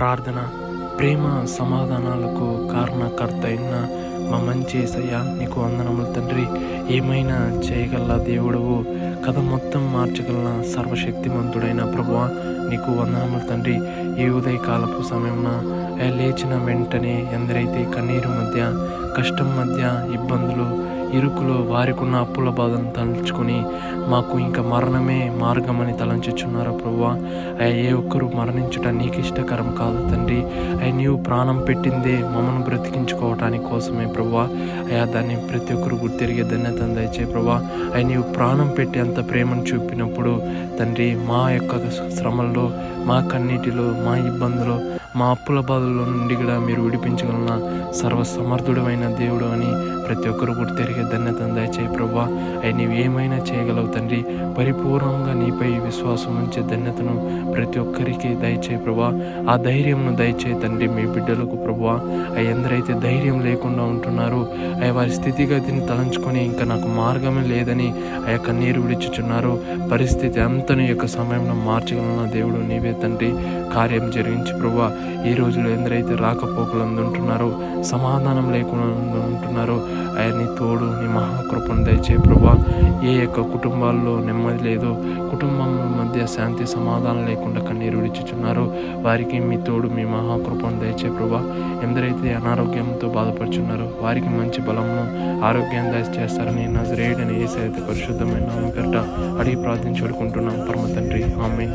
ప్రార్థన. ప్రేమ సమాధానాలకు కారణకర్త అయిన మా మంచి యేసయ్య, నీకు వందనములు తండ్రి. ఏమైనా చేయగల దేవుడవు, కథ మొత్తం మార్చగల సర్వశక్తిమంతుడైన ప్రభువా, నీకు వందనములు తండ్రి. ఈ ఉదయకాలపు సమయమున లేచిన వెంటనే ఎందరైతే కన్నీరు మధ్య, కష్టం మధ్య, ఇబ్బందులు, ఇరుకులో వారికున్న అప్పుల బాధను తలుచుకొని మాకు ఇంకా మరణమే మార్గమని తలంచుచున్నారో ప్రభువా, ఏ ఒక్కరు మరణించుట నీకు ఇష్టకరం కాదు తండ్రి. నీవు ప్రాణం పెట్టిందే మమ్మల్ని బ్రతికించుకోవటానికి కోసమే ప్రభువా. దాన్ని ప్రతి ఒక్కరు గుర్తిరిగే ధన్యతను దయచే ప్రభువా. నీవు ప్రాణం పెట్టి అంత ప్రేమను చూపినప్పుడు తండ్రి, మా యొక్క శ్రమల్లో, మా కన్నీటిలో, మా ఇబ్బందులో, మా అప్పుల బాధల్లో నుండి కూడా మీరు విడిపించగలన సర్వసమర్థుడమైన దేవుడు అని ప్రతి ఒక్కరు గుర్తిరిగే ధన్యతను దయచేయి ప్రభువా. నీవు ఏమైనా చేయగలవు తండ్రి. పరిపూర్ణంగా నీపై విశ్వాసం ఉంచే ధన్యతను ప్రతి ఒక్కరికి దయచేయి ప్రభువా. ఆ ధైర్యంను దయచేయి తండ్రి మీ బిడ్డలకు ప్రభువా. ఎందరైతే ధైర్యం లేకుండా ఉంటున్నారో, వారి స్థితిగతిని తలంచుకొని ఇంకా నాకు మార్గమే లేదని కన్నీరు విడిచుచున్నారు. పరిస్థితి అంతను యొక్క సమయంలో మార్చగలన దేవుడు నీవే తండ్రి. కార్యం జరిగించి ప్రభువా. ఈ రోజులో ఎందరైతే రాకపోకలందు ఉంటున్నారో, సమాధానం లేకుండా ఉంటున్నారో, నీ తోడు, నీ మహాకృపను దయచే ప్రభువా. ఏ యొక్క కుటుంబాల్లో నెమ్మది లేదో, కుటుంబం మధ్య శాంతి సమాధానం లేకుండా కన్నీరు విడిచుచున్నారో, వారికి మీ తోడు, మీ మహాకృపను దయచే ప్రభువా. ఎందరైతే అనారోగ్యంతో బాధపడుచున్నారో వారికి మంచి బలమును, ఆరోగ్యం దయచేస్తారని నజరేయుడైన యేసయ్య పరిశుద్ధమైన నామమున పేరిట అడిగి ప్రార్థించి వేడుకుంటున్నాం పరమ తండ్రి. ఆమేన్.